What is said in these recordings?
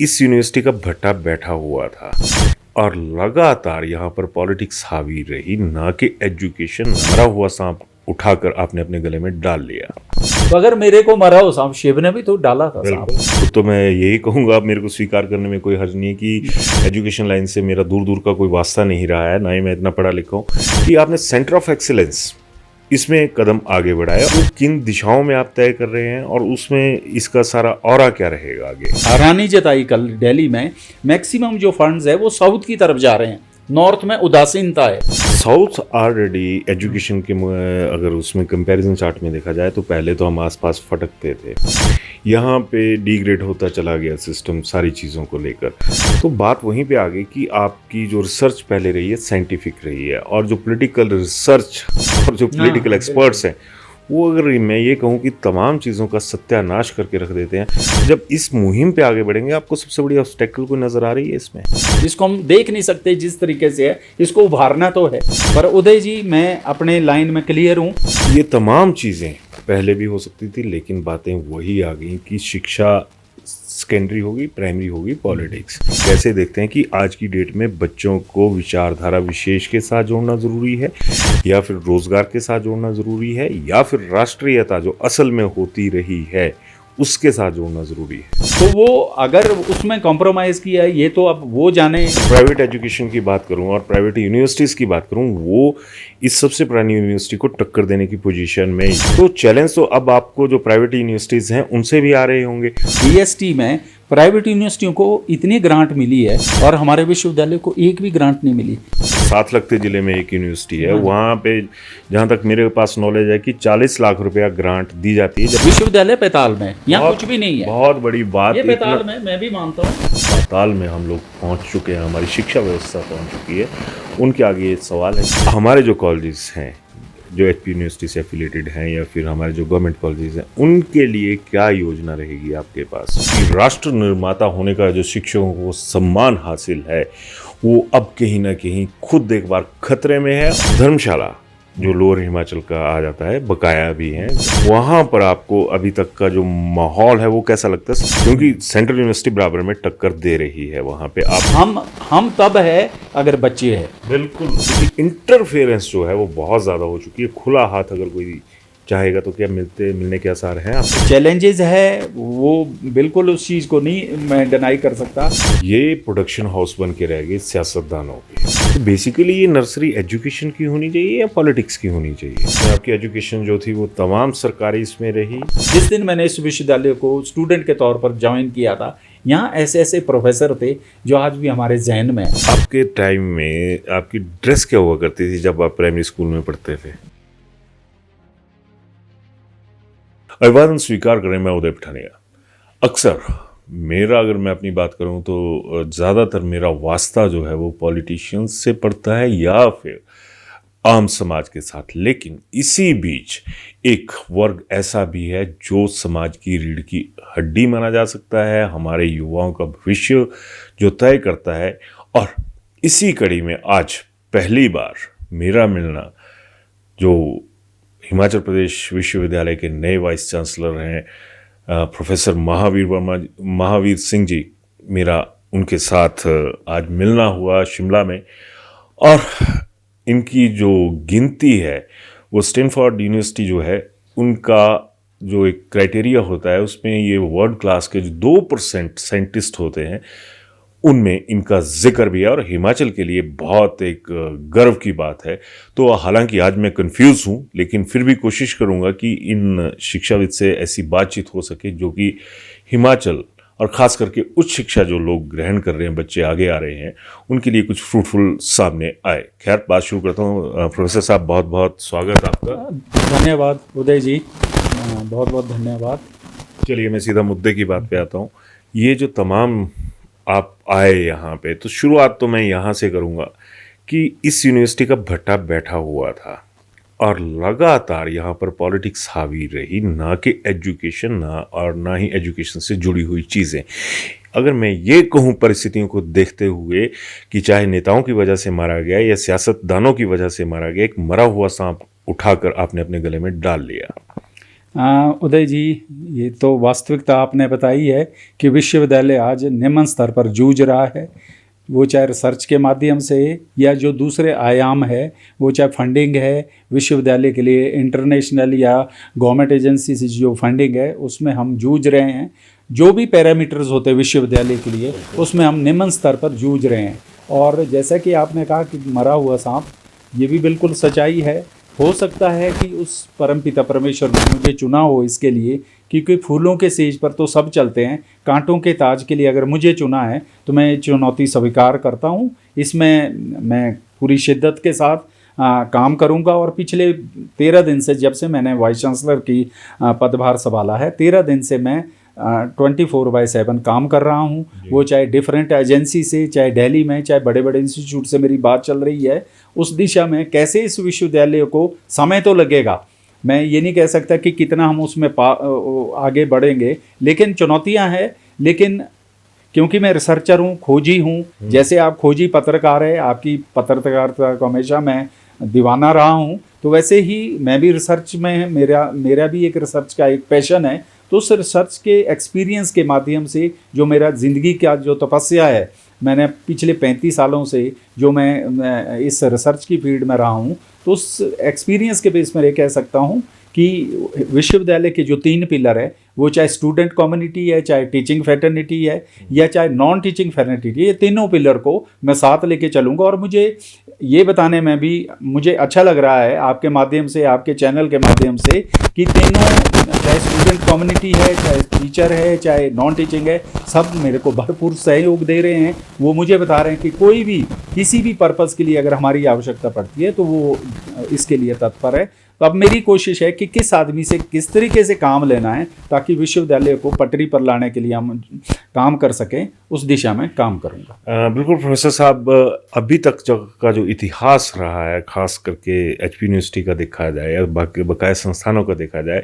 इस यूनिवर्सिटी का भट्टा बैठा हुआ था और लगातार यहाँ पर पॉलिटिक्स हावी रही, ना कि एजुकेशन। मरा हुआ सांप उठाकर आपने अपने गले में डाल लिया। तो अगर मेरे को मरा हो सांप, शिव ने भी तो डाला था सांप। बिल्कुल, तो मैं यही कहूँगा, मेरे को स्वीकार करने में कोई हर्ज नहीं है कि एजुकेशन लाइन से मेरा दूर दूर का कोई वास्ता नहीं रहा है, ना ही मैं इतना पढ़ा लिखा हूँ कि आपने सेंटर ऑफ एक्सीलेंस इसमें कदम आगे बढ़ाया। वो किन दिशाओं में आप तय कर रहे हैं और उसमें इसका सारा ऑरा क्या रहेगा आगे? हैरानी जताई कल दिल्ली में मैक्सिमम जो फंड्स है वो साउथ की तरफ जा रहे हैं, नॉर्थ में उदासीनता है। साउथ ऑलरेडी एजुकेशन के अगर उसमें कंपैरिजन चार्ट में देखा जाए तो पहले तो हम आसपास फटकते थे, यहाँ पे डिग्रेड होता चला गया सिस्टम सारी चीज़ों को लेकर। तो बात वहीं पे आ गई कि आपकी जो रिसर्च पहले रही है साइंटिफिक रही है, और जो पॉलिटिकल रिसर्च और जो पॉलिटिकल एक्सपर्ट्स हैं वो, अगर मैं ये कहूँ कि तमाम चीज़ों का सत्यानाश करके रख देते हैं। जब इस मुहिम पे आगे बढ़ेंगे, आपको सबसे बड़ी ऑब्स्टेकल को नज़र आ रही है इसमें? इसको हम देख नहीं सकते जिस तरीके से है, इसको उभारना तो है। पर उदय जी, मैं अपने लाइन में क्लियर हूँ। ये तमाम चीज़ें पहले भी हो सकती थी, लेकिन बातें वही आ गई कि शिक्षा सेकेंडरी होगी, प्राइमरी होगी, पॉलिटिक्स। कैसे देखते हैं कि आज की डेट में बच्चों को विचारधारा विशेष के साथ जोड़ना ज़रूरी है, या फिर रोज़गार के साथ जोड़ना ज़रूरी है, या फिर राष्ट्रीयता जो असल में होती रही है उसके साथ जोड़ना ज़रूरी है? तो वो अगर उसमें कॉम्प्रोमाइज़ किया है, ये तो अब वो जाने। प्राइवेट एजुकेशन की बात करूं और प्राइवेट यूनिवर्सिटीज़ की बात करूं, वो इस सबसे पुरानी यूनिवर्सिटी को टक्कर देने की पोजीशन में। तो चैलेंज तो अब आपको जो प्राइवेट यूनिवर्सिटीज़ हैं उनसे भी आ रहे होंगे। बीएसटी में प्राइवेट यूनिवर्सिटियों को इतनी ग्रांट मिली है और हमारे विश्वविद्यालय को एक भी ग्रांट नहीं मिली। साथ लगते जिले में एक यूनिवर्सिटी है, वहाँ पे जहाँ तक मेरे पास नॉलेज है कि 40 लाख रुपया ग्रांट दी जाती है। विश्वविद्यालय पैताल में, यहाँ कुछ भी नहीं है। बहुत बड़ी बात। ये पैताल में मैं भी मानता हूँ, पैताल में हम लोग पहुँच चुके हैं, हमारी शिक्षा व्यवस्था पहुँच चुकी है। उनके आगे ये सवाल है, हमारे जो कॉलेजेस हैं जो एचपी यूनिवर्सिटी से एफिलेटेड हैं, या फिर हमारे जो गवर्नमेंट कॉलेजेस हैं, उनके लिए क्या योजना रहेगी आपके पास कि राष्ट्र निर्माता होने का जो शिक्षकों को सम्मान हासिल है वो अब कहीं ना कहीं खुद एक बार खतरे में है? धर्मशाला जो लोअर हिमाचल का आ जाता है, बकाया भी हैं, वहाँ पर आपको अभी तक का जो माहौल है वो कैसा लगता है? क्योंकि सेंट्रल यूनिवर्सिटी बराबर में टक्कर दे रही है वहाँ पे। आप हम तब है अगर बच्चे हैं। बिल्कुल, इंटरफेरेंस जो है वो बहुत ज़्यादा हो चुकी है। खुला हाथ अगर कोई चाहेगा तो क्या मिलने के आसार हैं आपको? चैलेंजेस है वो, बिल्कुल उस चीज़ को नहीं मैं डिनाई कर सकता। ये प्रोडक्शन हाउस बन के रह गए सियासतदानों के। तो बेसिकली ये नर्सरी एजुकेशन की होनी चाहिए या पॉलिटिक्स की होनी चाहिए? आपकी एजुकेशन जो थी वो तमाम सरकारी इसमें रही। जिस दिन मैंने इस विश्वविद्यालय को स्टूडेंट के तौर पर ज्वाइन किया था, यहाँ ऐसे ऐसे प्रोफेसर थे जो आज भी हमारे जहन में है। आपके टाइम में आपकी ड्रेस क्या हुआ करती थी जब आप प्राइमरी स्कूल में पढ़ते थे? अभिवादन स्वीकार करें, मैं उदय पठानिया। अक्सर मेरा, अगर मैं अपनी बात करूं तो ज़्यादातर मेरा वास्ता जो है वो पॉलिटिशियंस से पड़ता है या फिर आम समाज के साथ। लेकिन इसी बीच एक वर्ग ऐसा भी है जो समाज की रीढ़ की हड्डी माना जा सकता है, हमारे युवाओं का भविष्य जो तय करता है। और इसी कड़ी में आज पहली बार मेरा मिलना जो हिमाचल प्रदेश विश्वविद्यालय के नए वाइस चांसलर हैं प्रोफेसर महावीर सिंह जी, मेरा उनके साथ आज मिलना हुआ शिमला में। और इनकी जो गिनती है वो स्टैनफोर्ड यूनिवर्सिटी जो है उनका जो एक क्राइटेरिया होता है उसमें ये वर्ल्ड क्लास के जो 2% साइंटिस्ट होते हैं उनमें इनका जिक्र भी है, और हिमाचल के लिए बहुत एक गर्व की बात है। तो हालांकि आज मैं कंफ्यूज हूं, लेकिन फिर भी कोशिश करूंगा कि इन शिक्षाविद से ऐसी बातचीत हो सके जो कि हिमाचल और ख़ास करके उच्च शिक्षा जो लोग ग्रहण कर रहे हैं, बच्चे आगे आ रहे हैं, उनके लिए कुछ फ्रूटफुल सामने आए। खैर, बात शुरू करता हूँ। प्रोफेसर साहब, बहुत बहुत स्वागत आपका। धन्यवाद उदय जी, बहुत बहुत धन्यवाद। चलिए मैं सीधा मुद्दे की बात पे आता हूँ। ये जो तमाम आप आए यहाँ पे, तो शुरुआत तो मैं यहाँ से करूँगा कि इस यूनिवर्सिटी का भट्टा बैठा हुआ था और लगातार यहाँ पर पॉलिटिक्स हावी रही, ना कि एजुकेशन, ना ही एजुकेशन से जुड़ी हुई चीज़ें। अगर मैं ये कहूँ परिस्थितियों को देखते हुए कि चाहे नेताओं की वजह से मारा गया या सियासतदानों की वजह से मारा गया, एक मरा हुआ सांप उठाकर आपने अपने गले में डाल लिया। उदय जी, ये तो वास्तविकता आपने बताई है कि विश्वविद्यालय आज निम्न स्तर पर जूझ रहा है, वो चाहे रिसर्च के माध्यम से या जो दूसरे आयाम है, वो चाहे फंडिंग है विश्वविद्यालय के लिए इंटरनेशनल या गवर्नमेंट एजेंसी से जो फंडिंग है उसमें हम जूझ रहे हैं। जो भी पैरामीटर्स होते हैं विश्वविद्यालय के लिए उसमें हम निम्न स्तर पर जूझ रहे हैं। और जैसा कि आपने कहा कि मरा हुआ सांप, ये भी बिल्कुल सच्चाई है। हो सकता है कि उस परमपिता परमेश्वर ने मुझे चुना हो इसके लिए, क्योंकि फूलों के सेज पर तो सब चलते हैं, कांटों के ताज के लिए अगर मुझे चुना है तो मैं ये चुनौती स्वीकार करता हूँ। इसमें मैं पूरी शिद्दत के साथ काम करूंगा। और पिछले 13 दिन से, जब से मैंने वाइस चांसलर की पदभार संभाला है, 13 दिन से मैं 24/7 काम कर रहा हूँ। वो चाहे डिफरेंट एजेंसी से, चाहे दिल्ली में, चाहे बड़े बड़े इंस्टीट्यूट से मेरी बात चल रही है उस दिशा में कैसे इस विश्वविद्यालय को, समय तो लगेगा, मैं ये नहीं कह सकता कि कितना हम उसमें आगे बढ़ेंगे, लेकिन चुनौतियां हैं। लेकिन क्योंकि मैं रिसर्चर हूँ, खोजी हूँ, जैसे आप खोजी पत्रकार है, आपकी पत्रकारिता को हमेशा मैं दीवाना रहा हूँ, तो वैसे ही मैं भी रिसर्च में, मेरा भी एक रिसर्च का एक पैशन है। तो उस रिसर्च के एक्सपीरियंस के माध्यम से जो मेरा ज़िंदगी का जो तपस्या है, मैंने पिछले 35 सालों से जो मैं इस रिसर्च की फील्ड में रहा हूँ, तो उस एक्सपीरियंस के बेस में ये कह सकता हूँ कि विश्वविद्यालय के जो 3 पिलर है, वो चाहे स्टूडेंट कम्युनिटी है, चाहे टीचिंग फैटर्निटी है, या चाहे नॉन टीचिंग फैटर्निटी, ये तीनों पिलर को मैं साथ लेके चलूँगा। और मुझे ये बताने में भी मुझे अच्छा लग रहा है आपके माध्यम से, आपके चैनल के माध्यम से, कि तीनों, चाहे स्टूडेंट कम्युनिटी है, चाहे टीचर है, चाहे नॉन टीचिंग है, सब मेरे को भरपूर सहयोग दे रहे हैं। वो मुझे बता रहे हैं कि कोई भी किसी भी पर्पज़ के लिए अगर हमारी आवश्यकता पड़ती है तो वो इसके लिए तत्पर है। तो अब मेरी कोशिश है कि किस आदमी से किस तरीके से काम लेना है ताकि विश्वविद्यालय को पटरी पर लाने के लिए हम काम कर सकें, उस दिशा में काम करूंगा। बिल्कुल प्रोफेसर साहब, अभी तक का जो इतिहास रहा है, खास करके एचपी यूनिवर्सिटी का देखा जाए या बाकी बकाया संस्थानों का देखा जाए,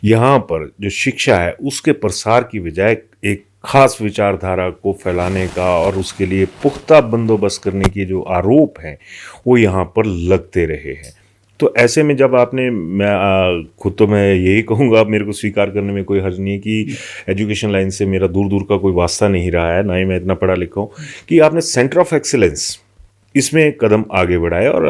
यहाँ पर जो शिक्षा है उसके प्रसार की बजाय एक खास विचारधारा को फैलाने का और उसके लिए पुख्ता बंदोबस्त करने की जो आरोप हैं वो यहाँ पर लगते रहे हैं। तो ऐसे में जब आपने, मैं खुद तो मैं यही कहूँगा, मेरे को स्वीकार करने में कोई हर्ज नहीं है कि एजुकेशन लाइन से मेरा दूर दूर का कोई वास्ता नहीं रहा है, ना ही मैं इतना पढ़ा लिखा हूँ, कि आपने सेंटर ऑफ एक्सीलेंस इसमें कदम आगे बढ़ाए और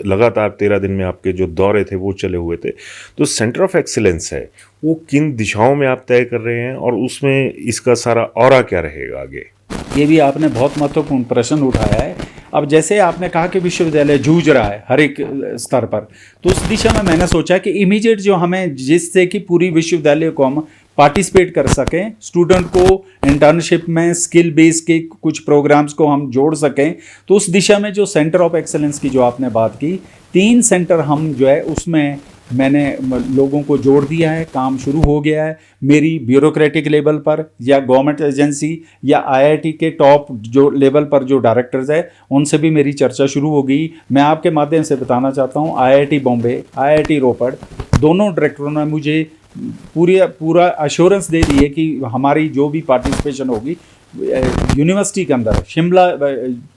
लगातार 13 दिन में आपके जो दौरे थे वो चले हुए थे। तो सेंटर ऑफ एक्सीलेंस है वो किन दिशाओं में आप तय कर रहे हैं और उसमें इसका सारा ऑरा क्या रहेगा आगे? ये भी आपने बहुत महत्वपूर्ण प्रश्न उठाया है। अब जैसे आपने कहा कि विश्वविद्यालय जूझ रहा है हर एक स्तर पर, तो उस दिशा में मैंने सोचा कि इमीडिएट जो हमें, जिससे कि पूरी विश्वविद्यालय को हम पार्टिसिपेट कर सकें, स्टूडेंट को इंटर्नशिप में स्किल बेस के कुछ प्रोग्राम्स को हम जोड़ सकें, तो उस दिशा में जो सेंटर ऑफ एक्सेलेंस की जो आपने बात की, 3 सेंटर हम जो है उसमें मैंने लोगों को जोड़ दिया है, काम शुरू हो गया है। मेरी ब्यूरोक्रेटिक लेवल पर या गवर्नमेंट एजेंसी या आईआईटी के टॉप जो लेवल पर जो डायरेक्टर्स है उनसे भी मेरी चर्चा शुरू हो गई। मैं आपके माध्यम से बताना चाहता हूँ, आईआईटी बॉम्बे, आईआईटी रोपड़, दोनों डायरेक्टरों ने मुझे पूरा अश्योरेंस दे दी है कि हमारी जो भी पार्टिसिपेशन होगी यूनिवर्सिटी के अंदर, शिमला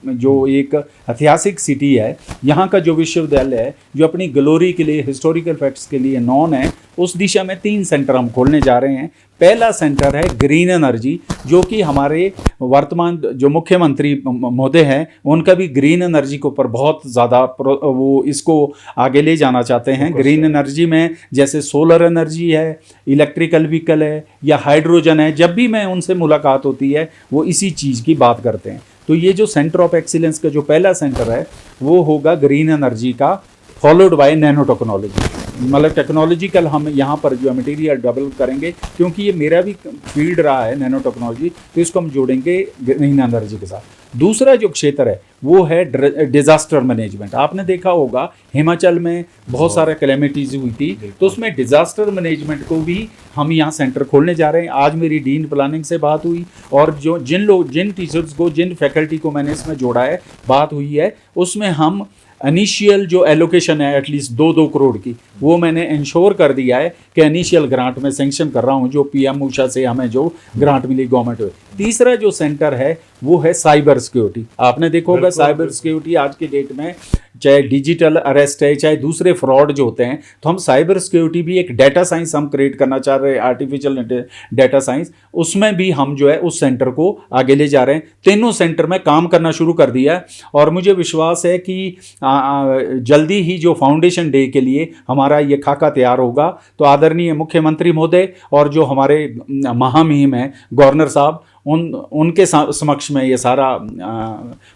जो एक ऐतिहासिक सिटी है, यहाँ का जो विश्वविद्यालय है जो अपनी ग्लोरी के लिए, हिस्टोरिकल फैक्ट्स के लिए नॉन है, उस दिशा में 3 सेंटर हम खोलने जा रहे हैं। पहला सेंटर है ग्रीन एनर्जी, जो कि हमारे वर्तमान जो मुख्यमंत्री महोदय हैं उनका भी ग्रीन एनर्जी के ऊपर बहुत ज़्यादा वो इसको आगे ले जाना चाहते हैं। ग्रीन एनर्जी में जैसे सोलर एनर्जी है, इलेक्ट्रिकल व्हीकल है या हाइड्रोजन है, जब भी मैं उनसे मुलाकात होती है वो इसी चीज़ की बात करते हैं। तो ये जो सेंटर ऑफ एक्सीलेंस का जो पहला सेंटर है वो होगा ग्रीन एनर्जी का, फॉलोड बाय नैनो टेक्नोलॉजी। मतलब टेक्नोलॉजिकल हम यहाँ पर जो मटेरियल डेवलप करेंगे, क्योंकि ये मेरा भी फील्ड रहा है नैनो टेक्नोलॉजी, तो इसको हम जोड़ेंगे ग्रीन एनर्जी के साथ। दूसरा जो क्षेत्र है वो है डिज़ास्टर मैनेजमेंट। आपने देखा होगा हिमाचल में बहुत सारे कैलेमिटीज हुई थी, तो उसमें डिज़ास्टर मैनेजमेंट को भी हम यहाँ सेंटर खोलने जा रहे हैं। आज मेरी डीन प्लानिंग से बात हुई और जो जिन टीचर्स को, जिन फैकल्टी को मैंने इसमें जोड़ा है, बात हुई है, उसमें हम इनिशियल जो एलोकेशन है एटलीस्ट 2-2 करोड़ की, वो मैंने इंश्योर कर दिया है कि इनिशियल ग्रांट में सेंक्शन कर रहा हूँ, जो पीएम ऊषा से हमें जो ग्रांट मिली गवर्नमेंट में। तीसरा जो सेंटर है वो है साइबर सिक्योरिटी। आपने देखा होगा साइबर सिक्योरिटी आज की डेट में, चाहे डिजिटल अरेस्ट है, चाहे दूसरे फ्रॉड जो होते हैं, तो हम साइबर सिक्योरिटी भी एक डेटा साइंस हम क्रिएट करना चाह रहे हैं, आर्टिफिशियल डेटा साइंस, उसमें भी हम जो है उस सेंटर को आगे ले जा रहे हैं। तीनों सेंटर में काम करना शुरू कर दिया है और मुझे विश्वास है कि जल्दी ही जो फाउंडेशन डे के लिए हमारा ये खाका तैयार होगा, तो आदरणीय मुख्यमंत्री महोदय और जो हमारे महामहिम हैं गवर्नर साहब, उनके समक्ष में ये सारा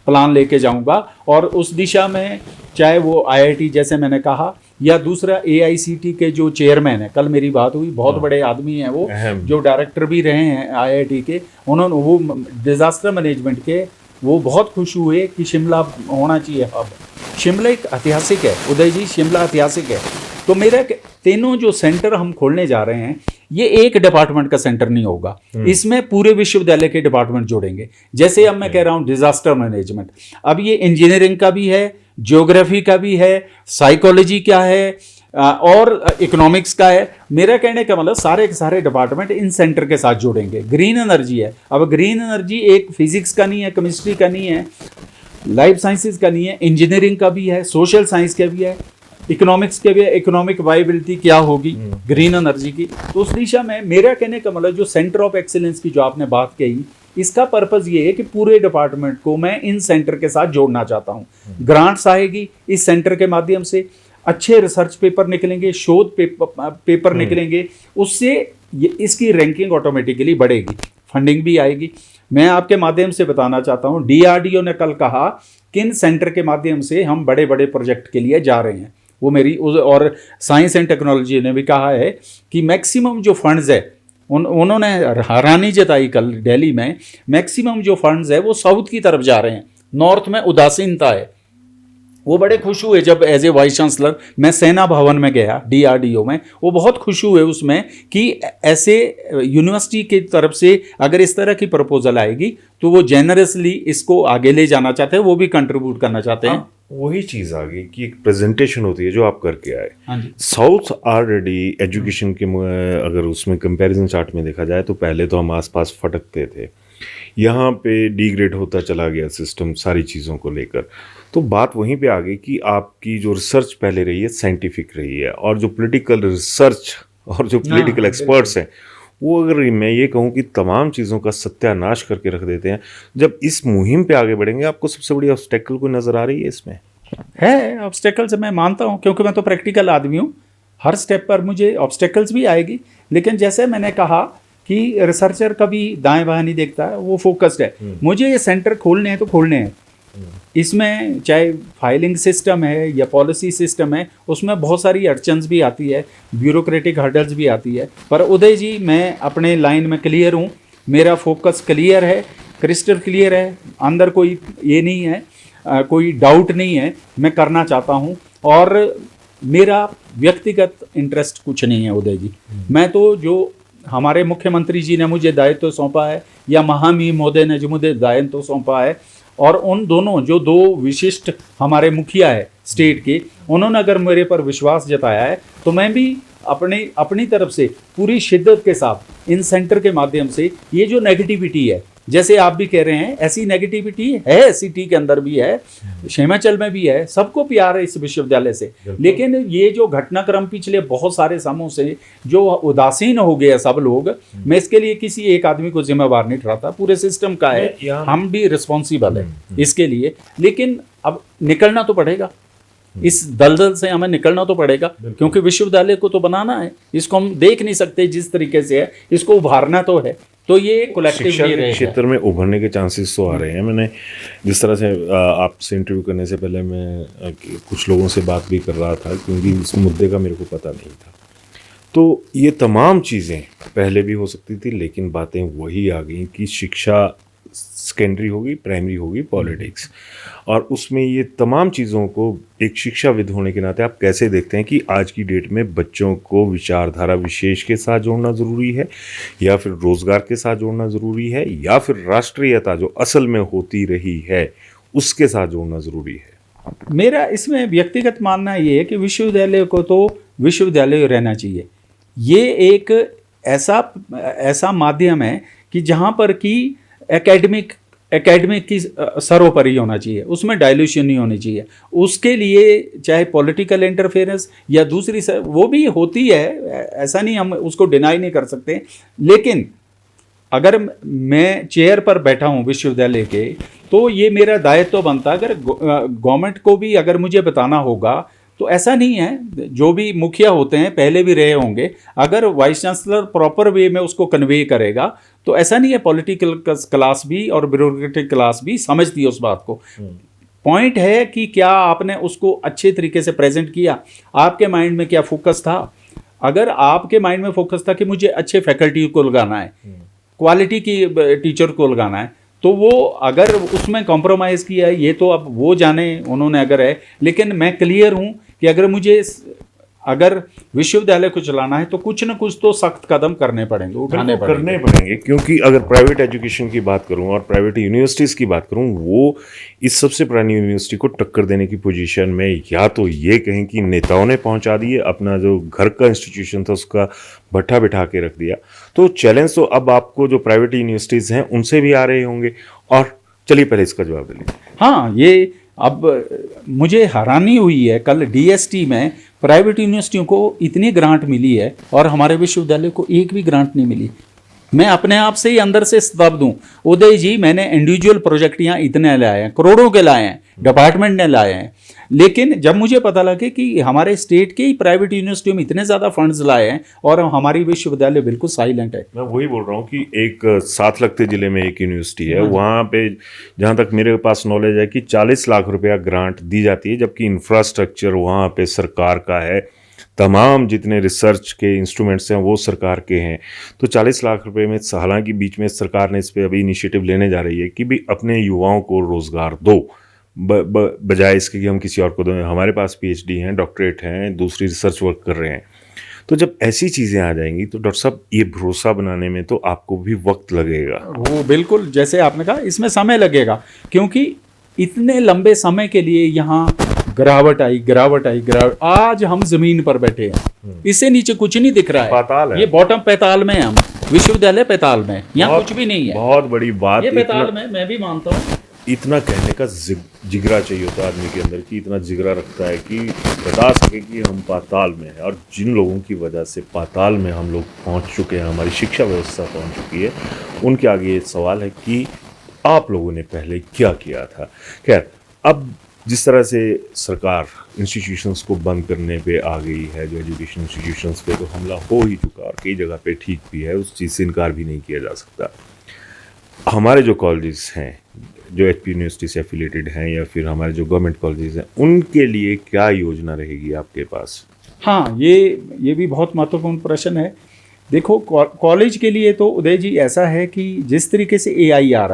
प्लान लेके जाऊंगा और उस दिशा में, चाहे वो आईआईटी जैसे मैंने कहा, या दूसरा एआईसीटी के जो चेयरमैन है, कल मेरी बात हुई, बहुत बड़े आदमी हैं वो, जो डायरेक्टर भी रहे हैं आईआईटी के, उन्होंने वो डिजास्टर मैनेजमेंट के, वो बहुत खुश हुए कि शिमला होना चाहिए हब। शिमला एक ऐतिहासिक है उदय जी, शिमला ऐतिहासिक है। तो मेरा तीनों जो सेंटर हम खोलने जा रहे हैं, ये एक डिपार्टमेंट का सेंटर नहीं होगा, इसमें पूरे विश्वविद्यालय के डिपार्टमेंट जोड़ेगे। जैसे अब मैं कह रहा हूँ डिजास्टर मैनेजमेंट, अब ये इंजीनियरिंग का भी है, ज्योग्राफी का भी है, साइकोलॉजी का है और इकोनॉमिक्स का है। मेरा कहने का मतलब सारे के सारे डिपार्टमेंट इन सेंटर के साथ जोड़ेंगे। ग्रीन एनर्जी है, अब ग्रीन एनर्जी एक फिजिक्स का नहीं है, केमिस्ट्री का नहीं है, लाइफ साइंसेज का नहीं है, इंजीनियरिंग का भी है, सोशल साइंस का भी है, इकोनॉमिक्स के भी है। इकोनॉमिक वाइबिलिटी क्या होगी ग्रीन एनर्जी की, तो उस दिशा में मेरा कहने का मतलब जो सेंटर ऑफ एक्सीलेंस की जो आपने बात कही, इसका पर्पस ये है कि पूरे डिपार्टमेंट को मैं इन सेंटर के साथ जोड़ना चाहता हूँ। ग्रांट्स आएगी इस सेंटर के माध्यम से, अच्छे रिसर्च पेपर निकलेंगे, शोध पेपर निकलेंगे, उससे इसकी रैंकिंग ऑटोमेटिकली बढ़ेगी, फंडिंग भी आएगी। मैं आपके माध्यम से बताना चाहता हूँ, डीआरडीओ ने कल कहा किन सेंटर के माध्यम से हम बड़े बड़े प्रोजेक्ट के लिए जा रहे हैं, वो मेरी, और साइंस एंड टेक्नोलॉजी ने भी कहा है कि मैक्सिमम जो फंड्स है, उन्होंने हैरानी जताई कल दिल्ली में, मैक्सिमम जो फंड्स है वो साउथ की तरफ जा रहे हैं, नॉर्थ में उदासीनता है। वो बड़े खुश हुए जब एज ए वाइस चांसलर मैं सेना भवन में गया डीआरडीओ में, वो बहुत खुश हुए उसमें कि ऐसे यूनिवर्सिटी की तरफ से अगर इस तरह की प्रपोजल आएगी तो वो जेनरसली इसको आगे ले जाना चाहते हैं, वो भी कंट्रीब्यूट करना चाहते हैं। वही चीज आ गई कि एक प्रेजेंटेशन होती है जो आप करके आए। हाँ जी। साउथ ऑलरेडी एजुकेशन के अगर उसमें कंपैरिजन चार्ट में देखा जाए तो पहले तो हम आसपास फटकते थे, यहाँ पे डिग्रेड होता चला गया सिस्टम सारी चीज़ों को लेकर। तो बात वहीं पे आ गई कि आपकी जो रिसर्च पहले रही है साइंटिफिक रही है, और जो पॉलिटिकल रिसर्च और जो पॉलिटिकल एक्सपर्ट्स हैं वो, अगर मैं ये कहूँ कि तमाम चीज़ों का सत्यानाश करके रख देते हैं। जब इस मुहिम पे आगे बढ़ेंगे, आपको सबसे बड़ी ऑब्स्टेकल कोई नज़र आ रही है इसमें? है ऑब्स्टेकल्स, मैं मानता हूँ, क्योंकि मैं तो प्रैक्टिकल आदमी हूँ, हर स्टेप पर मुझे ऑब्स्टेकल्स भी आएगी। लेकिन जैसे मैंने कहा कि रिसर्चर कभी दाएं बाएं नहीं देखता है, वो फोकस्ड है। मुझे ये सेंटर खोलने हैं तो खोलने हैं। इसमें चाहे फाइलिंग सिस्टम है या पॉलिसी सिस्टम है, उसमें बहुत सारी अड़चन्स भी आती है, ब्यूरोक्रेटिक हर्डल्स भी आती है। पर उदय जी, मैं अपने लाइन में क्लियर हूँ, मेरा फोकस क्लियर है, क्रिस्टल क्लियर है, अंदर कोई ये नहीं है, कोई डाउट नहीं है, मैं करना चाहता हूँ। और मेरा व्यक्तिगत इंटरेस्ट कुछ नहीं है उदय जी। मैं तो जो हमारे मुख्यमंत्री जी ने मुझे दायित्व सौंपा है, या महामहिम महोदय ने जो मुझे दायित्व सौंपा है, और उन दोनों जो दो विशिष्ट हमारे मुखिया है स्टेट के, उन्होंने अगर मेरे पर विश्वास जताया है, तो मैं भी अपनी तरफ से पूरी शिद्दत के साथ इन सेंटर के माध्यम से ये जो नेगेटिविटी है, जैसे आप भी कह रहे हैं, ऐसी नेगेटिविटी है सिटी के अंदर भी है, क्षेमांचल में भी है, सबको प्यार है इस विश्वविद्यालय से। लेकिन ये जो घटनाक्रम पिछले बहुत सारे समों से जो उदासीन हो गया सब लोग, मैं इसके लिए किसी एक आदमी को जिम्मेवार नहीं ठहराता, पूरे सिस्टम का है, हम भी रिस्पॉन्सिबल है इसके लिए। लेकिन अब निकलना तो पड़ेगा, इस दलदल से हमें निकलना तो पड़ेगा, क्योंकि विश्वविद्यालय को तो बनाना है, इसको हम देख नहीं सकते जिस तरीके से है, इसको उभारना तो है। तो ये कलेक्टिव क्षेत्र में उभरने के चांसेस तो आ रहे हैं। मैंने जिस तरह से आपसे इंटरव्यू करने से पहले मैं कुछ लोगों से बात भी कर रहा था, क्योंकि इस मुद्दे का मेरे को पता नहीं था। तो ये तमाम चीज़ें पहले भी हो सकती थी, लेकिन बातें वही आ गई कि शिक्षा सेकेंडरी होगी, प्राइमरी होगी, पॉलिटिक्स, और उसमें ये तमाम चीज़ों को एक शिक्षाविद होने के नाते आप कैसे देखते हैं कि आज की डेट में बच्चों को विचारधारा विशेष के साथ जोड़ना ज़रूरी है, या फिर रोज़गार के साथ जोड़ना ज़रूरी है, या फिर राष्ट्रीयता जो असल में होती रही है उसके साथ जोड़ना ज़रूरी है? मेरा इसमें व्यक्तिगत मानना ये है कि विश्वविद्यालय को तो विश्वविद्यालय रहना चाहिए। ये एक ऐसा माध्यम है कि जहाँ पर कि एकेडमिक की सर्वोपरि होना चाहिए, उसमें डाइल्यूशन नहीं होनी चाहिए। उसके लिए चाहे पॉलिटिकल इंटरफेरेंस या दूसरी वो भी होती है, ऐसा नहीं, हम उसको डिनाई नहीं कर सकते। लेकिन अगर मैं चेयर पर बैठा हूँ विश्वविद्यालय के, तो ये मेरा दायित्व बनता है। अगर गवर्नमेंट को भी अगर मुझे बताना होगा, तो ऐसा नहीं है, जो भी मुखिया होते हैं पहले भी रहे होंगे, अगर वाइस चांसलर प्रॉपर वे में उसको कन्वे करेगा, तो ऐसा नहीं है, पॉलिटिकल क्लास भी और ब्यूरोक्रेटिक क्लास भी समझती है उस बात को। पॉइंट है कि क्या आपने उसको अच्छे तरीके से प्रेजेंट किया, आपके माइंड में क्या फोकस था। अगर आपके माइंड में फोकस था कि मुझे अच्छे फैकल्टी को लगाना है, क्वालिटी की टीचर को लगाना है, तो वो अगर उसमें कॉम्प्रोमाइज़ किया है, ये तो अब वो जाने उन्होंने अगर है। लेकिन मैं क्लियर हूँ कि अगर विश्वविद्यालय को चलाना है तो कुछ ना कुछ तो सख्त कदम करने पड़ेंगे, उठाने पड़ेंगे। क्योंकि अगर प्राइवेट एजुकेशन की बात करूं और प्राइवेट यूनिवर्सिटीज़ की बात करूं, वो इस सबसे पुरानी यूनिवर्सिटी को टक्कर देने की पोजीशन में, या तो ये कहें कि नेताओं ने पहुंचा दिए, अपना जो घर का इंस्टीट्यूशन था उसका भट्ठा बिठा के रख दिया। तो चैलेंज तो अब आपको जो प्राइवेट यूनिवर्सिटीज़ हैं उनसे भी आ रहे होंगे। और चलिए पहले इसका जवाब दे लीजिए। हाँ, ये अब मुझे हैरानी हुई है, कल डीएसटी में प्राइवेट यूनिवर्सिटियों को इतनी ग्रांट मिली है और हमारे विश्वविद्यालय को एक भी ग्रांट नहीं मिली। मैं अपने आप से ही अंदर से स्तब्ध हूँ। उदय जी, मैंने इंडिविजुअल प्रोजेक्ट यहाँ इतने लाए हैं, करोड़ों के लाए हैं, डिपार्टमेंट ने लाए हैं, लेकिन जब मुझे पता लगे कि हमारे स्टेट के ही प्राइवेट यूनिवर्सिटियों में इतने ज़्यादा फंड्स लाए हैं और हमारी विश्वविद्यालय बिल्कुल साइलेंट है। मैं वही बोल रहा हूँ कि एक साथ लगते जिले में एक यूनिवर्सिटी है, वहाँ पे जहाँ तक मेरे पास नॉलेज है कि 40 लाख रुपया ग्रांट दी जाती है, जबकि इंफ्रास्ट्रक्चर वहाँ पे सरकार का है, तमाम जितने रिसर्च के इंस्ट्रूमेंट्स हैं वो सरकार के हैं। तो 40 लाख रुपए में, हालांकि बीच में सरकार ने इस पर अभी इनिशिएटिव लेने जा रही है कि भी अपने युवाओं को रोज़गार दो, बजाय इसके कि हम किसी और को दें। हमारे पास पीएचडी हैं, डॉक्टरेट हैं, दूसरी रिसर्च वर्क कर रहे हैं। तो जब ऐसी चीज़ें आ जाएंगी तो डॉक्टर साहब ये भरोसा बनाने में तो आपको भी वक्त लगेगा। वो बिल्कुल, जैसे आपने कहा, इसमें समय लगेगा, क्योंकि इतने लंबे समय के लिए यहाँ गिरावट आई। आज हम जमीन पर बैठे हैं, इससे नीचे कुछ नहीं दिख रहा है, पाताल है। ये बॉटम पैताल में है, हम विश्वविद्यालय पैताल में, यहाँ कुछ भी नहीं है। बहुत बड़ी बात, ये पैताल में, मैं भी मानता हूँ। इतना कहने का जिगरा चाहिए होता है आदमी के अंदर, कि इतना जिगरा रखता है कि बता सके कि हम पाताल में हैं। और जिन लोगों की वजह से पाताल में हम लोग पहुंच चुके हैं, हमारी शिक्षा व्यवस्था पहुंच चुकी है, उनके आगे ये सवाल है कि आप लोगों ने पहले क्या किया था। खैर, अब जिस तरह से सरकार इंस्टीट्यूशंस को बंद करने पे आ गई है, जो एजुकेशन इंस्टीट्यूशंस पे तो हमला हो ही चुका और कई जगह पे ठीक भी है, उस चीज़ से इनकार भी नहीं किया जा सकता। हमारे जो कॉलेजेस हैं, जो एचपी यूनिवर्सिटी से एफिलेटेड हैं, या फिर हमारे जो गवर्नमेंट कॉलेजेस हैं, उनके लिए क्या योजना रहेगी आपके पास? हाँ, ये भी बहुत महत्वपूर्ण प्रश्न है। देखो, कॉलेज के लिए तो उदय जी ऐसा है कि जिस तरीके से एआई आ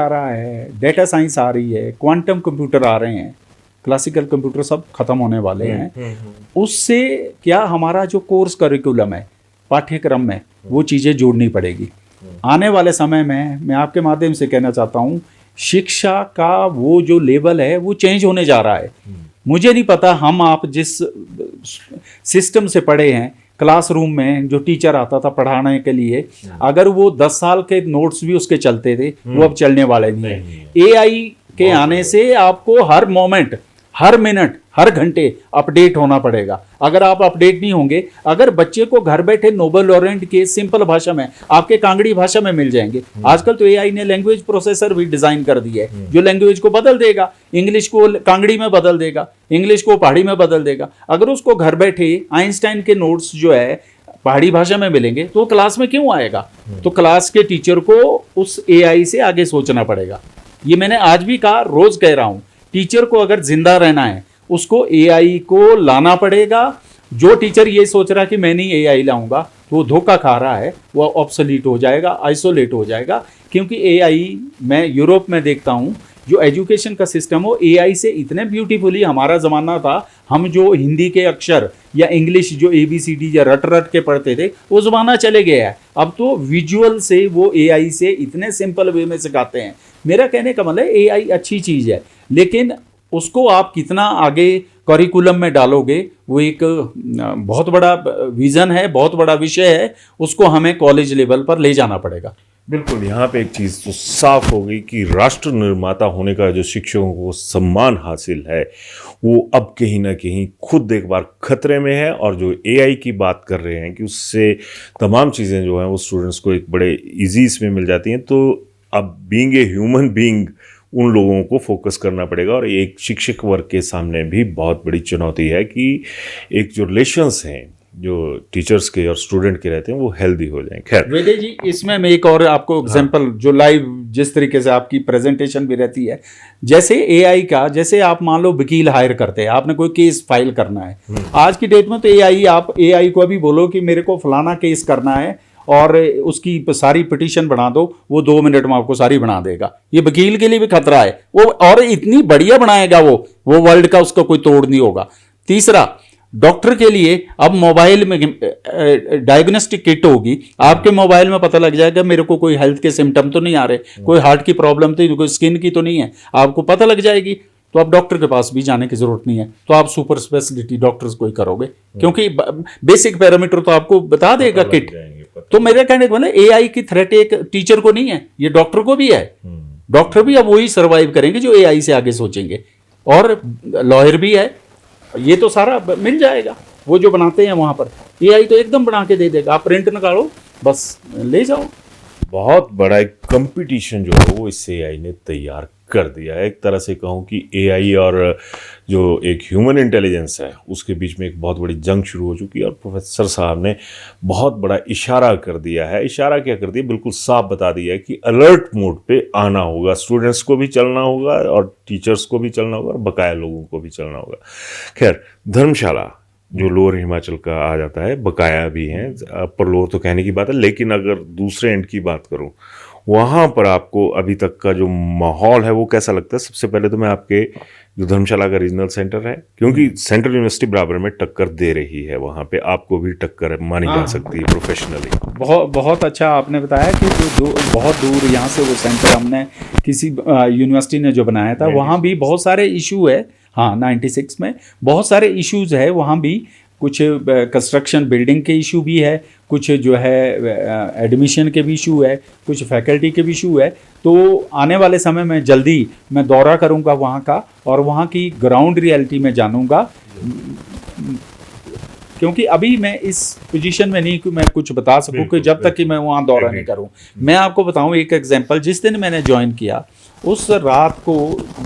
रहा है, डेटा साइंस आ रही है, क्वांटम कंप्यूटर आ रहे हैं, क्लासिकल कंप्यूटर सब खत्म होने वाले हैं, उससे क्या हमारा जो कोर्स करिकुलम है, पाठ्यक्रम में वो चीज़ें जोड़नी पड़ेगी। आने वाले समय में मैं आपके माध्यम से कहना चाहता हूँ, शिक्षा का वो जो लेवल है वो चेंज होने जा रहा है। मुझे नहीं पता हम आप जिस सिस्टम से पढ़े हैं, क्लासरूम में जो टीचर आता था पढ़ाने के लिए, अगर वो 10 साल के नोट्स भी उसके चलते थे, वो अब चलने वाले नहीं है। एआई के आने से आपको हर मोमेंट, हर मिनट, हर घंटे अपडेट होना पड़ेगा। अगर आप अपडेट नहीं होंगे, अगर बच्चे को घर बैठे नोबेल लॉरेंट के सिंपल भाषा में, आपके कांगड़ी भाषा में मिल जाएंगे। आजकल तो एआई ने लैंग्वेज प्रोसेसर भी डिजाइन कर दिया है, जो लैंग्वेज को बदल देगा, इंग्लिश को कांगड़ी में बदल देगा, इंग्लिश को पहाड़ी में बदल देगा। अगर उसको घर बैठे आइंस्टाइन के नोट्स जो है पहाड़ी भाषा में मिलेंगे, तो क्लास में क्यों आएगा? तो क्लास के टीचर को उस एआई से आगे सोचना पड़ेगा। ये मैंने आज भी कहा, रोज कह रहा हूँ, टीचर को अगर जिंदा रहना है, उसको एआई को लाना पड़ेगा। जो टीचर ये सोच रहा है कि मैं नहीं एआई लाऊंगा, तो वो धोखा खा रहा है, वो ऑब्सोलीट हो जाएगा, आइसोलेट हो जाएगा। क्योंकि एआई, मैं यूरोप में देखता हूँ, जो एजुकेशन का सिस्टम हो एआई से इतने ब्यूटीफुली, हमारा ज़माना था, हम जो हिंदी के अक्षर या इंग्लिश जो ABCD या रट रट के पढ़ते थे, वो ज़माना चले गया है। अब तो विजुअल से वो एआई से इतने सिंपल वे में सिखाते हैं। मेरा कहने का मतलब है, एआई अच्छी चीज़ है, लेकिन उसको आप कितना आगे करिकुलम में डालोगे वो एक बहुत बड़ा विज़न है, बहुत बड़ा विषय है, उसको हमें कॉलेज लेवल पर ले जाना पड़ेगा। बिल्कुल, यहाँ पे एक चीज़ तो साफ हो गई कि राष्ट्र निर्माता होने का जो शिक्षकों को सम्मान हासिल है वो अब कहीं ना कहीं खुद एक बार खतरे में है। और जो एआई की बात कर रहे हैं कि उससे तमाम चीज़ें जो हैं वो स्टूडेंट्स को एक बड़े इजी इसमें मिल जाती हैं, तो अब बीइंग ए ह्यूमन बीइंग उन लोगों को फोकस करना पड़ेगा। और एक शिक्षक वर्ग के सामने भी बहुत बड़ी चुनौती है कि एक जो रिलेशंस हैं जो टीचर्स के और स्टूडेंट के रहते हैं वो हेल्दी हो जाएं। खैर वेदे जी, इसमें मैं एक और आपको एग्जांपल जो लाइव जिस तरीके से आपकी प्रेजेंटेशन भी रहती है, जैसे एआई का, जैसे आप मान लो वकील हायर करते हैं, आपने कोई केस फाइल करना है आज की डेट में, तो एआई, आप एआई को अभी बोलो कि मेरे को फलाना केस करना है और उसकी सारी पिटीशन बना दो, वो 2 मिनट में आपको सारी बना देगा। ये वकील के लिए भी खतरा है वो, और इतनी बढ़िया बनाएगा वो वर्ल्ड का उसका कोई तोड़ नहीं होगा। तीसरा, डॉक्टर के लिए अब मोबाइल में डायग्नोस्टिक किट होगी, आपके मोबाइल में पता लग जाएगा मेरे को कोई हेल्थ के सिम्टम तो नहीं आ रहे, कोई हार्ट की प्रॉब्लम तो, कोई स्किन की तो नहीं है, आपको पता लग जाएगी। तो आप डॉक्टर के पास भी जाने की जरूरत नहीं है, तो आप सुपर स्पेशलिटी डॉक्टर्स को ही करोगे, क्योंकि बेसिक पैरामीटर तो आपको बता देगा किट। तो मेरा कहने का मतलब एआई की थ्रेट एक टीचर को नहीं है, ये डॉक्टर को भी है। डॉक्टर भी अब वही सर्वाइव करेंगे जो एआई से आगे सोचेंगे, और लॉयर भी है। ये तो सारा मिल जाएगा, वो जो बनाते हैं वहां पर एआई तो एकदम बना के दे देगा, आप प्रिंट निकालो बस ले जाओ। बहुत बड़ा एक कंपटीशन जो है वो इससे एआई ने तैयार कर दिया है। एक तरह से कहूँ कि एआई और जो एक ह्यूमन इंटेलिजेंस है उसके बीच में एक बहुत बड़ी जंग शुरू हो चुकी है। और प्रोफेसर साहब ने बहुत बड़ा इशारा कर दिया है। इशारा क्या कर दिया, बिल्कुल साफ बता दिया है कि अलर्ट मोड पे आना होगा, स्टूडेंट्स को भी चलना होगा और टीचर्स को भी चलना होगा और बकाया लोगों को भी चलना होगा। खैर, धर्मशाला जो लोअर हिमाचल का आ जाता है, बकाया भी हैं, अपर लोअर तो कहने की बात है, लेकिन अगर दूसरे एंड की बात करूं वहाँ पर आपको अभी तक का जो माहौल है वो कैसा लगता है? सबसे पहले तो मैं आपके जो धर्मशाला का रीजनल सेंटर है, क्योंकि सेंट्रल यूनिवर्सिटी बराबर में टक्कर दे रही है, वहाँ पे आपको भी टक्कर मानी जा सकती है प्रोफेशनली। बहुत अच्छा आपने बताया कि जो बहुत दूर यहाँ से वो सेंटर हमने किसी यूनिवर्सिटी ने जो बनाया था, वहाँ भी बहुत सारे इशू है। हाँ, 96 में बहुत सारे इश्यूज है, वहाँ भी कुछ कंस्ट्रक्शन बिल्डिंग के इशू भी है, कुछ जो है एडमिशन के भी इशू है, कुछ फैकल्टी के भी इशू है। तो आने वाले समय में जल्दी मैं दौरा करूँगा वहाँ का, और वहाँ की ग्राउंड रियलिटी में जानूँगा, क्योंकि अभी मैं इस पोजीशन में नहीं कि मैं कुछ बता सकूं कि जब तक कि मैं वहाँ दौरा नहीं करूं। मैं आपको बताऊं एक एग्जांपल, जिस दिन मैंने ज्वाइन किया उस रात को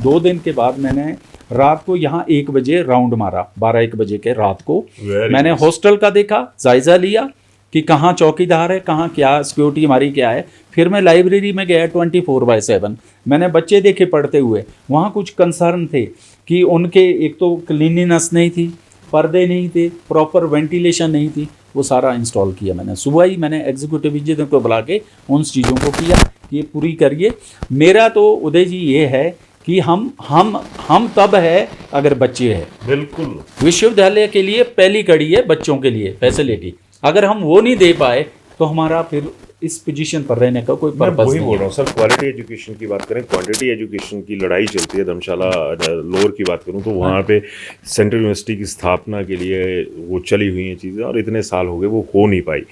2 दिन के बाद मैंने रात को यहाँ 1 बजे राउंड मारा, 12-1 बजे के रात को मैंने हॉस्टल का देखा, जायज़ा लिया कि कहाँ चौकीदार है, कहाँ क्या सिक्योरिटी हमारी क्या है। फिर मैं लाइब्रेरी में गया 24/7, मैंने बच्चे देखे पढ़ते हुए। वहाँ कुछ कंसर्न थे कि उनके एक तो क्लीनिनेस नहीं थी, पर्दे नहीं थे, प्रॉपर वेंटिलेशन नहीं थी, वो सारा इंस्टॉल किया मैंने। सुबह ही मैंने एग्जीक्यूटिव इंजीनियर को बुला के उन चीज़ों को किया, ये पूरी करिए। मेरा तो उदय जी ये है कि हम तब है अगर बच्चे हैं। बिल्कुल, विश्वविद्यालय के लिए पहली कड़ी है बच्चों के लिए फैसिलिटी, अगर हम वो नहीं दे पाए तो हमारा फिर इस पोजीशन पर रहने का कोई पर्पस नहीं। बोल रहा हूँ सर, क्वालिटी एजुकेशन की बात करें, क्वांटिटी एजुकेशन की लड़ाई चलती है। धर्मशाला लोअर की बात करूँ तो वहाँ पे सेंट्रल यूनिवर्सिटी की स्थापना के लिए वो चली हुई हैं चीज़ें, और इतने साल हो गए वो हो नहीं पाई।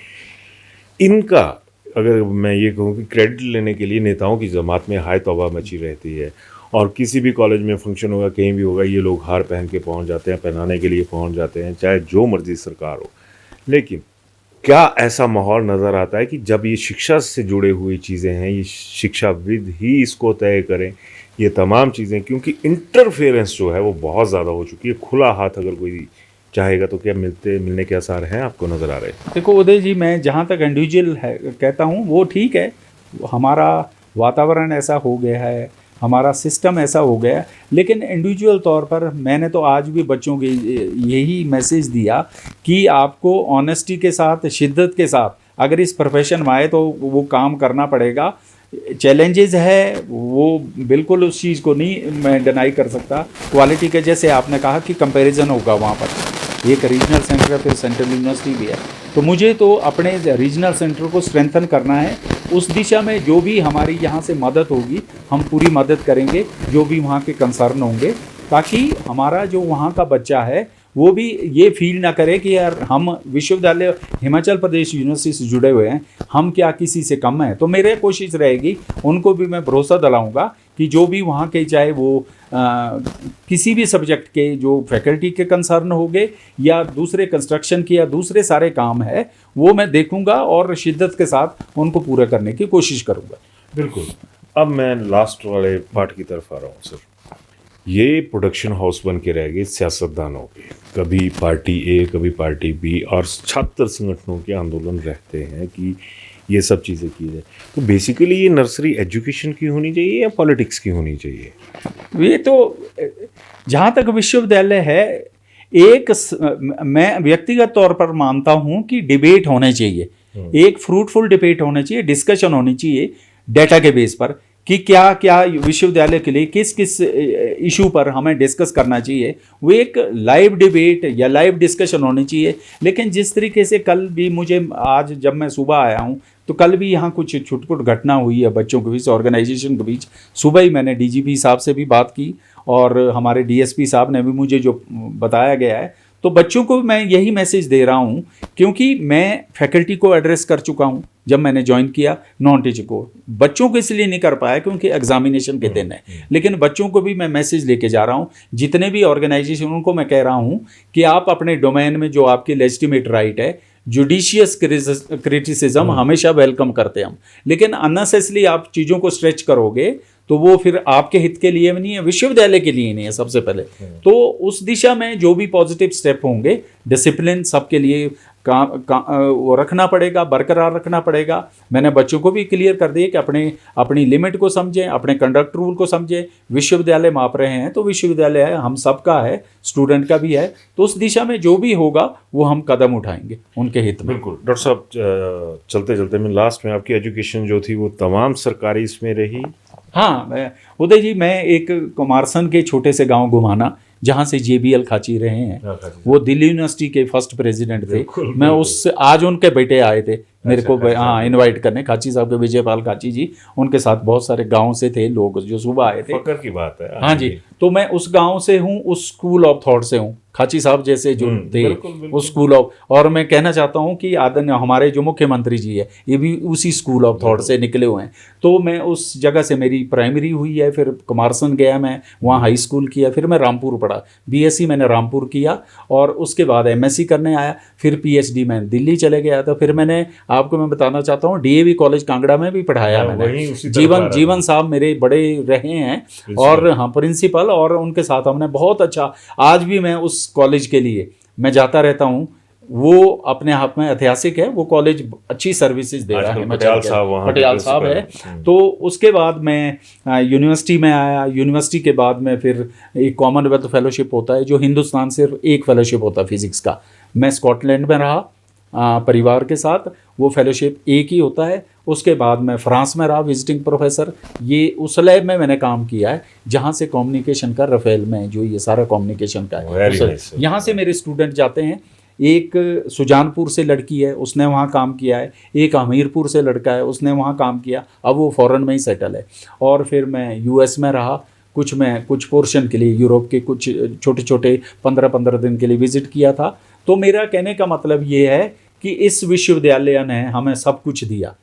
इनका अगर मैं ये कहूँ कि क्रेडिट लेने के लिए नेताओं की जमात में हाय तौबा मची रहती है, और किसी भी कॉलेज में फंक्शन होगा, कहीं भी होगा, ये लोग हार पहन के पहुँच जाते हैं, पहनाने के लिए पहुँच जाते हैं, चाहे जो मर्जी सरकार हो। लेकिन क्या ऐसा माहौल नज़र आता है कि जब ये शिक्षा से जुड़े हुई चीज़ें हैं, ये शिक्षाविद ही इसको तय करें ये तमाम चीज़ें, क्योंकि इंटरफेरेंस जो है वो बहुत ज़्यादा हो चुकी है। खुला हाथ अगर कोई चाहेगा तो क्या मिलने के आसार हैं आपको नज़र आ रहे हैं? देखो उदय जी, मैं जहाँ तक इंडिविजुअल है कहता हूँ वो ठीक है, हमारा वातावरण ऐसा हो गया है, हमारा सिस्टम ऐसा हो गया है, लेकिन इंडिविजुअल तौर पर मैंने तो आज भी बच्चों के यही मैसेज दिया कि आपको ऑनेस्टी के साथ, शिद्दत के साथ अगर इस प्रोफेशन में आए तो वो काम करना पड़ेगा। चैलेंजेस है वो बिल्कुल, उस चीज़ को नहीं मैं डिनाई कर सकता। क्वालिटी के जैसे आपने कहा कि कंपैरिजन होगा वहाँ पर, एक रीजनल सेंटर है, फिर सेंट्रल यूनिवर्सिटी भी है, तो मुझे तो अपने रीजनल सेंटर को स्ट्रेंथन करना है। उस दिशा में जो भी हमारी यहाँ से मदद होगी हम पूरी मदद करेंगे, जो भी वहाँ के कंसर्न होंगे ताकि हमारा जो वहाँ का बच्चा है वो भी ये फील ना करे कि यार हम विश्वविद्यालय हिमाचल प्रदेश यूनिवर्सिटी से जुड़े हुए हैं, हम क्या किसी से कम हैं। तो मेरे कोशिश रहेगी, उनको भी मैं भरोसा दिलाऊंगा कि जो भी वहाँ के, चाहे वो किसी भी सब्जेक्ट के जो फैकल्टी के कंसर्न हो गए या दूसरे कंस्ट्रक्शन के या दूसरे सारे काम है, वो मैं देखूंगा और शिद्दत के साथ उनको पूरा करने की कोशिश करूंगा। बिल्कुल। अब मैं लास्ट वाले पार्ट की तरफ आ रहा हूँ सर। ये प्रोडक्शन हाउस बन के रह गए सियासतदानों के, कभी पार्टी ए कभी पार्टी बी, और छात्र संगठनों के आंदोलन रहते हैं कि ये सब चीज़ें की जाए। तो बेसिकली ये नर्सरी एजुकेशन की होनी चाहिए या पॉलिटिक्स की होनी चाहिए? ये तो जहाँ तक विश्वविद्यालय है, मैं व्यक्तिगत तौर पर मानता हूँ कि डिबेट होने चाहिए, एक फ्रूटफुल डिबेट होना चाहिए, डिस्कशन होनी चाहिए डेटा के बेस पर कि क्या क्या विश्वविद्यालय के लिए किस किस इशू पर हमें डिस्कस करना चाहिए। वो एक लाइव डिबेट या लाइव डिस्कशन होनी चाहिए। लेकिन जिस तरीके से कल भी मुझे, आज जब मैं सुबह आया हूँ तो कल भी यहाँ कुछ छुटपुट घटना हुई है बच्चों के बीच, ऑर्गेनाइजेशन के बीच। सुबह ही मैंने डीजीपी साहब से भी बात की और हमारे डीएसपी साहब ने भी मुझे जो बताया गया है, तो बच्चों को मैं यही मैसेज दे रहा हूँ, क्योंकि मैं फैकल्टी को एड्रेस कर चुका हूँ जब मैंने ज्वाइन किया, नॉन टीचर को। बच्चों को इसलिए नहीं कर पाया क्योंकि एग्जामिनेशन के दिन है, लेकिन बच्चों को भी मैं मैसेज लेके जा रहा हूँ। जितने भी ऑर्गेनाइजेशन, उनको मैं कह रहा हूँ कि आप अपने डोमेन में जो आपकी लेजिटिमेट राइट है, जुडिशियस क्रिटिसिज्म हमेशा वेलकम करते हैं हम, लेकिन अननेसेसरी आप चीज़ों को स्ट्रेच करोगे तो वो फिर आपके हित के लिए नहीं है, विश्वविद्यालय के लिए नहीं है सबसे पहले। तो उस दिशा में जो भी पॉजिटिव स्टेप होंगे, डिसिप्लिन सबके लिए वो रखना पड़ेगा, बरकरार रखना पड़ेगा। मैंने बच्चों को भी क्लियर कर दिया कि अपनी लिमिट को समझें, अपने कंडक्ट रूल को समझें। विश्वविद्यालय माप रहे हैं तो विश्वविद्यालय है, हम सबका है, स्टूडेंट का भी है, तो उस दिशा में जो भी होगा वो हम कदम उठाएंगे उनके हित में। बिल्कुल। डॉक्टर साहब, चलते चलते मैं लास्ट में, आपकी एजुकेशन जो थी वो तमाम सरकारी इसमें रही? हाँ उदय जी, मैं एक कुमारसन के छोटे से गांव घुमाना, जहाँ से JBL खाची रहे हैं, वो दिल्ली यूनिवर्सिटी के फर्स्ट प्रेसिडेंट थे। मैं उस आज उनके बेटे आए थे मेरे को हाँ इनवाइट करने, खाची साहब के, विजयपाल खाची जी, उनके साथ बहुत सारे गांव से थे लोग जो सुबह आए थे। फक्र की बात है। हाँ जी, तो मैं उस गांव से हूँ, उस स्कूल ऑफ थॉट से हूँ, खाची साहब जैसे जो थे उस स्कूल ऑफ। और मैं कहना चाहता हूँ कि आदरणीय हमारे जो मुख्यमंत्री जी है, ये भी उसी स्कूल ऑफ थॉट से निकले हुए हैं। तो मैं उस जगह से मेरी प्राइमरी हुई है, फिर कुमारसन गया मैं, वहाँ हाई स्कूल किया, फिर मैं रामपुर पढ़ा, BSc मैंने रामपुर किया, और उसके बाद MSc करने आया, फिर PhD मैं दिल्ली चले गया। तो फिर मैंने, आपको मैं बताना चाहता हूँ, DAV कॉलेज कांगड़ा में भी पढ़ाया मैंने। जीवन साहब मेरे बड़े रहे हैं, और हाँ प्रिंसिपल, और उनके साथ हमने बहुत अच्छा, आज भी मैं उस कॉलेज के लिए मैं जाता रहता हूँ। वो अपने आप में ऐतिहासिक है, वो कॉलेज अच्छी सर्विसेज दे रहा है, पटियाल साहब है। तो उसके बाद मैं यूनिवर्सिटी में आया, यूनिवर्सिटी के बाद में फिर एक कॉमनवेल्थ फेलोशिप होता है जो हिंदुस्तान सिर्फ एक फेलोशिप होता है फिजिक्स का, मैं स्कॉटलैंड में रहा परिवार के साथ, वो फेलोशिप एक ही होता है। उसके बाद मैं फ्रांस में रहा विजिटिंग प्रोफेसर, ये उस लैब में मैंने काम किया है जहाँ से कम्युनिकेशन का, रफेल में जो ये सारा कम्युनिकेशन का है, यहाँ से मेरे स्टूडेंट जाते हैं। एक सुजानपुर से लड़की है, उसने वहाँ काम किया है, एक हमीरपुर से लड़का है, उसने वहाँ काम किया, अब वो फॉरेन में ही सेटल है। और फिर मैं US में रहा, कुछ पोर्शन के लिए, यूरोप के कुछ छोटे छोटे 15-15 दिन के लिए विजिट किया था। तो मेरा कहने का मतलब ये है कि इस विश्वविद्यालय ने हमें सब कुछ दिया,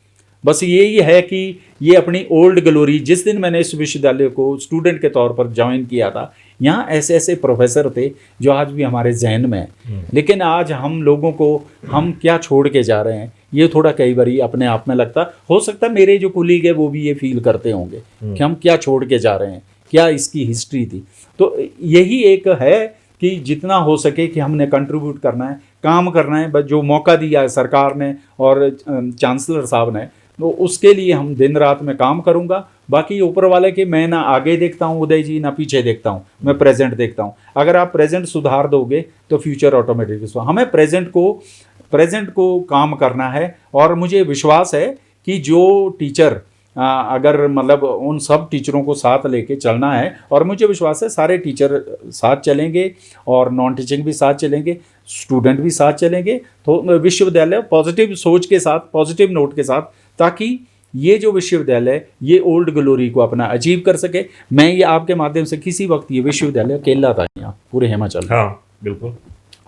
बस यही है कि ये अपनी ओल्ड ग्लोरी, जिस दिन मैंने इस विश्वविद्यालय को स्टूडेंट के तौर पर ज्वाइन किया था, यहाँ ऐसे ऐसे प्रोफेसर थे जो आज भी हमारे जहन में हैं, लेकिन आज हम लोगों को हम क्या छोड़ के जा रहे हैं, ये थोड़ा कई बार अपने आप में लगता। हो सकता है मेरे जो कुलीग है वो भी ये फील करते होंगे कि हम क्या छोड़ के जा रहे हैं, क्या इसकी हिस्ट्री थी। तो यही एक है कि जितना हो सके कि हमने कंट्रीब्यूट करना है, काम करना है, बस जो मौका दिया है सरकार ने और चांसलर साहब ने, तो उसके लिए हम दिन रात में काम करूंगा। बाकी ऊपर वाले के, मैं ना आगे देखता हूँ उदय जी, ना पीछे देखता हूँ, मैं प्रेजेंट देखता हूँ। अगर आप प्रेजेंट सुधार दोगे तो फ्यूचर ऑटोमेटिक। हमें प्रेजेंट को काम करना है, और मुझे विश्वास है कि जो टीचर अगर मतलब उन सब टीचरों को साथ लेके चलना है, और मुझे विश्वास है सारे टीचर साथ चलेंगे और नॉन टीचिंग भी साथ चलेंगे, स्टूडेंट भी साथ चलेंगे, तो विश्वविद्यालय पॉजिटिव सोच के साथ, पॉजिटिव नोट के साथ, ताकि ये जो विश्वविद्यालय ये ओल्ड ग्लोरी को अपना अचीव कर सके। मैं ये आपके माध्यम से, किसी वक्त ये विश्वविद्यालय अकेला था यहाँ पूरे हिमाचल में। हाँ बिल्कुल।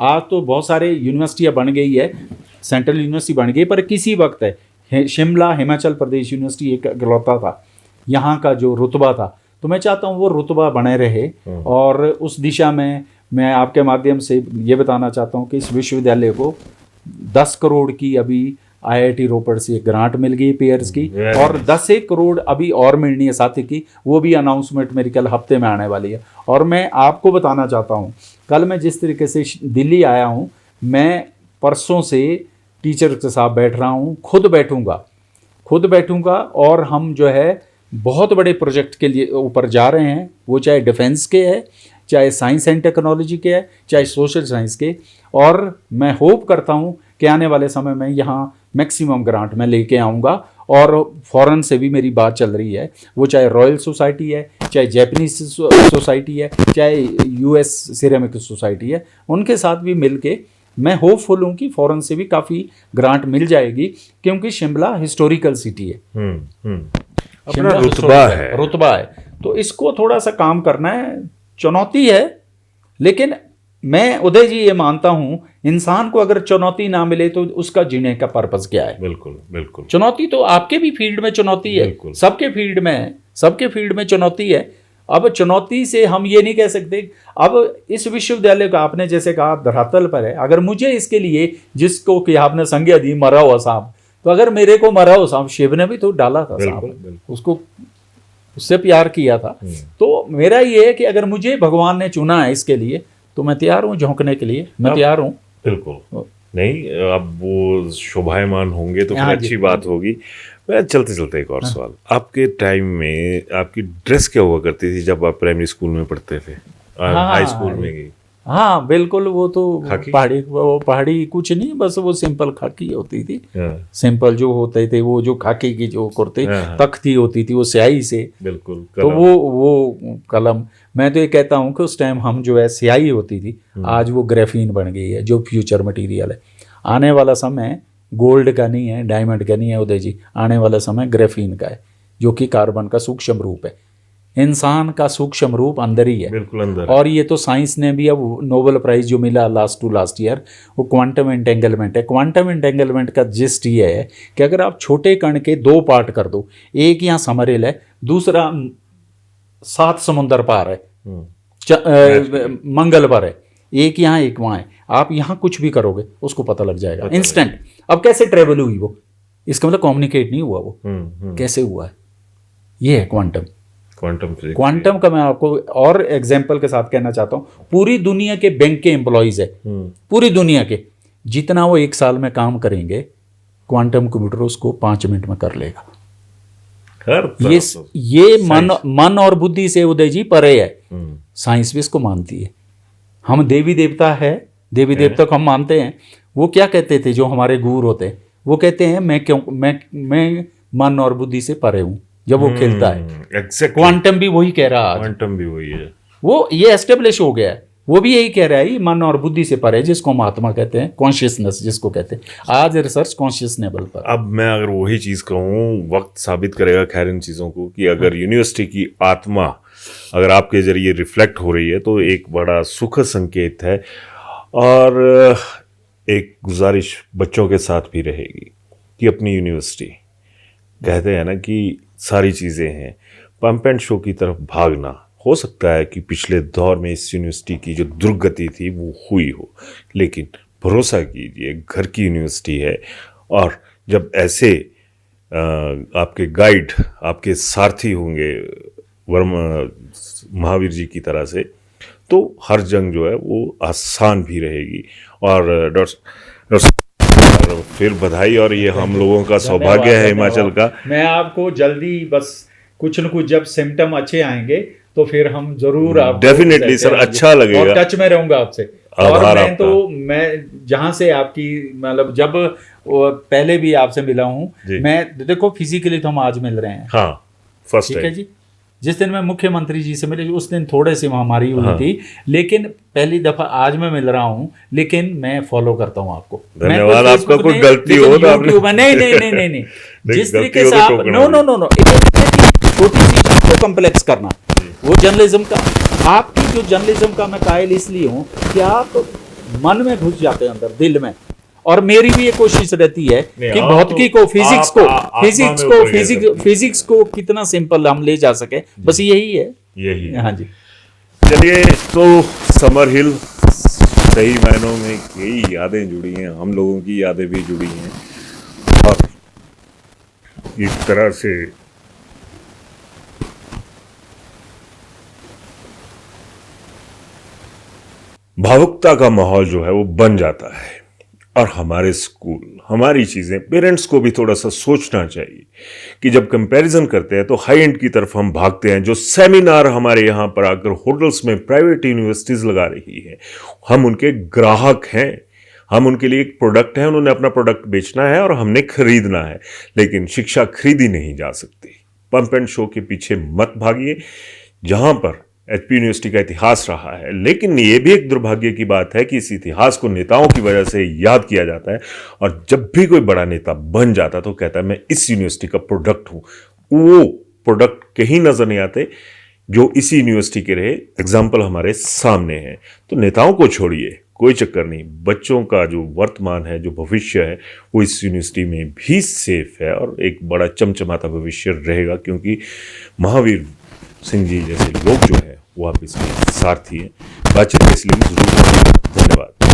आज तो बहुत सारे यूनिवर्सिटियाँ बन गई है, सेंट्रल यूनिवर्सिटी बन गई, पर किसी वक्त है शिमला हिमाचल प्रदेश यूनिवर्सिटी एक इकलौता था यहाँ का जो रुतबा था। तो मैं चाहता हूँ वो रुतबा बने रहे, और उस दिशा में मैं आपके माध्यम से ये बताना चाहता हूँ कि इस विश्वविद्यालय को 10 करोड़ की अभी IIT रोपड़ से ग्रांट मिल गई पेयर्स की, और 10 करोड़ अभी और मिलनी है साथी की, वो भी अनाउंसमेंट मेरे ख्याल हफ्ते में आने वाली है। और मैं आपको बताना चाहता हूँ, कल मैं जिस तरीके से दिल्ली आया हूँ, मैं परसों से टीचर के साथ बैठ रहा हूँ, खुद बैठूंगा, और हम जो है बहुत बड़े प्रोजेक्ट के लिए ऊपर जा रहे हैं, वो चाहे डिफेंस के है, चाहे साइंस एंड टेक्नोलॉजी के है, चाहे सोशल साइंस के। और मैं होप करता हूँ कि आने वाले समय में यहाँ मैक्सिमम ग्रांट मैं लेके आऊँगा, और फॉरेन से भी मेरी बात चल रही है, वो चाहे रॉयल सोसाइटी है, चाहे जैपनीज सोसाइटी है, चाहे US सिरेमिक सोसाइटी है, उनके साथ भी मिलके मैं होपफुल हूँ कि फॉरेन से भी काफ़ी ग्रांट मिल जाएगी, क्योंकि शिमला हिस्टोरिकल सिटी है, अपना रुतबा है। तो इसको थोड़ा सा काम करना है, चुनौती है, लेकिन मैं उदय जी ये मानता हूं, इंसान को अगर चुनौती ना मिले तो उसका जीने का पर्पस क्या है। बिल्कुल बिल्कुल। चुनौती तो आपके भी फील्ड में चुनौती है, सबके फील्ड में चुनौती है। अब चुनौती से हम ये नहीं कह सकते, अब इस विश्वविद्यालय का आपने जैसे कहा धरातल पर है, अगर मुझे इसके लिए जिसको कि आपने संज्ञा दी मरा हुआ सांप, तो अगर मेरे को मरा हुआ सांप, शिव ने भी तो डाला था सांप, उसको उससे प्यार किया था। तो मेरा ये है कि अगर मुझे भगवान ने चुना है इसके लिए, तो मैं तैयार हूँ झोंकने के लिए, मैं तैयार हूँ। बिल्कुल नहीं, अब वो शोभायमान होंगे तो फिर अच्छी बात होगी। मैं चलते चलते एक और सवाल, आपके टाइम में आपकी ड्रेस क्या हुआ करती थी जब आप प्राइमरी स्कूल में पढ़ते थे, हाई स्कूल में गई? हाँ बिल्कुल, वो तो पहाड़ी कुछ नहीं, बस वो सिंपल खाकी होती थी। सिंपल जो होते थे वो जो खाकी की जो कुर्ते तख्ती होती थी वो स्याही से, बिल्कुल। तो वो कलम, मैं तो ये कहता हूँ कि उस टाइम हम जो है स्याही होती थी, आज वो ग्रेफीन बन गई है जो फ्यूचर मटेरियल है। आने वाला समय गोल्ड का नहीं है, डायमंड का नहीं है उदय जी, आने वाला समय ग्रेफीन का है, जो कि कार्बन का सूक्ष्म रूप है। इंसान का सूक्ष्म रूप अंदर ही है, बिल्कुल अंदर। और ये तो साइंस ने भी, अब नोबेल प्राइज जो मिला लास्ट ईयर, वो क्वांटम एंटेंगलमेंट है। क्वांटम एंटेंगलमेंट का जिस्ट ये है कि अगर आप छोटे कण के 2 पार्ट कर दो, एक यहाँ समरेल है, दूसरा 7 समुंदर पार है, मंगल पर है, एक यहाँ एक वहाँ है, आप यहाँ कुछ भी करोगे उसको पता लग जाएगा इंस्टेंट। अब कैसे ट्रेवल हुई वो, इसका मतलब कम्युनिकेट नहीं हुआ वो, कैसे हुआ है, ये है क्वांटम। क्वांटम का मैं आपको और एग्जांपल के साथ कहना चाहता हूँ, पूरी दुनिया के बैंक के एम्प्लॉइज है, पूरी दुनिया के, जितना वो 1 साल में काम करेंगे, क्वांटम कंप्यूटर उसको 5 मिनट में कर लेगा। ये मन और बुद्धि से उदय जी परे है, साइंस भी इसको मानती है। हम देवी देवता को हम मानते हैं, वो क्या कहते थे जो हमारे गुरु होते हैं, वो कहते हैं मैं मन और बुद्धि से परे हूं, जब वो खेलता है। क्वांटम भी वही कह रहा है, क्वांटम भी वही है, वो ये एस्टेब्लिश हो गया है, वो भी यही कह रहा है, मन और बुद्धि से परे, जिसको महात्मा कहते हैं, कॉन्शियसनेस जिसको कहते हैं। आज रिसर्च कॉन्शियसनेबल पर। अब मैं अगर वही चीज कहूँ, वक्त साबित करेगा खैर इन चीजों को, कि अगर यूनिवर्सिटी की आत्मा अगर आपके जरिए रिफ्लेक्ट हो रही है तो एक बड़ा सुखद संकेत है। और एक गुजारिश बच्चों के साथ भी रहेगी कि अपनी यूनिवर्सिटी, कहते हैं ना कि सारी चीज़ें हैं, पंप एंड शो की तरफ भागना। हो सकता है कि पिछले दौर में इस यूनिवर्सिटी की जो दुर्गति थी वो हुई हो, लेकिन भरोसा कीजिए घर की यूनिवर्सिटी है, और जब ऐसे आपके गाइड, आपके सारथी होंगे महावीर जी की तरह से, तो हर जंग जो है वो आसान भी रहेगी। और डॉक्टर फिर बधाई, और ये हम लोगों का सौभाग्य है हिमाचल का। मैं आपको जल्दी बस कुछ न कुछ जब सिम्टम अच्छे आएंगे तो फिर हम जरूर आप डेफिनेटली सर, अच्छा लगेगा, और टच में रहूंगा आपसे। और मैं जहां से आपकी मतलब जब पहले भी आपसे मिला हूं, मैं देखो फिजिकली तो हम आज मिल रहे हैं, हाँ फर्स्ट ठीक है जी, जिस दिन मैं मुख्यमंत्री जी से मिले उस दिन थोड़े सी महामारी हुई थी, लेकिन पहली दफा आज मैं मिल रहा हूँ, लेकिन मैं फॉलो करता हूँ आपको। धन्यवाद। आपका कोई गलती हो तो आपने नहीं नहीं नहीं नहीं नहीं जिस तरीके से आप नो नो नो नो छोटी सी चीज को कॉम्प्लेक्स करना, वो जर्नलिज्म का, आपकी जो जर्नलिज्म का मैं कायल इसलिए हूँ कि आप मन में घुस जाते हैं अंदर, दिल में। और मेरी भी ये कोशिश रहती है कि भौतिकी को, फिजिक्स को कितना सिंपल हम ले जा सके, बस यही है। हाँ जी। चलिए, तो समर हिल सही मायनों में कई यादें जुड़ी हैं, हम लोगों की यादें भी जुड़ी हैं, और एक तरह से भावुकता का माहौल जो है वो बन जाता है। और हमारे स्कूल, हमारी चीज़ें, पेरेंट्स को भी थोड़ा सा सोचना चाहिए कि जब कंपैरिजन करते हैं तो हाई एंड की तरफ हम भागते हैं। जो सेमिनार हमारे यहाँ पर आकर होटल्स में प्राइवेट यूनिवर्सिटीज़ लगा रही है, हम उनके ग्राहक हैं, हम उनके लिए एक प्रोडक्ट है, उन्होंने अपना प्रोडक्ट बेचना है और हमने खरीदना है। लेकिन शिक्षा खरीदी नहीं जा सकती। पंप एंड शो के पीछे मत भागिए। जहाँ पर एचपी यूनिवर्सिटी का इतिहास रहा है, लेकिन ये भी एक दुर्भाग्य की बात है कि इस इतिहास को नेताओं की वजह से याद किया जाता है, और जब भी कोई बड़ा नेता बन जाता तो कहता है मैं इस यूनिवर्सिटी का प्रोडक्ट हूं। वो प्रोडक्ट कहीं नजर नहीं आते जो इसी यूनिवर्सिटी के रहे। एग्जाम्पल हमारे सामने हैं। तो नेताओं को छोड़िए, कोई चक्कर नहीं, बच्चों का जो वर्तमान है, जो भविष्य है, वो इस यूनिवर्सिटी में भी सेफ है और एक बड़ा चमचमाता भविष्य रहेगा, क्योंकि महावीर सिंह जी जैसे लोग जो है वो आप इसके सारथी हैं। बातचीत के इसलिए जरूर। धन्यवाद।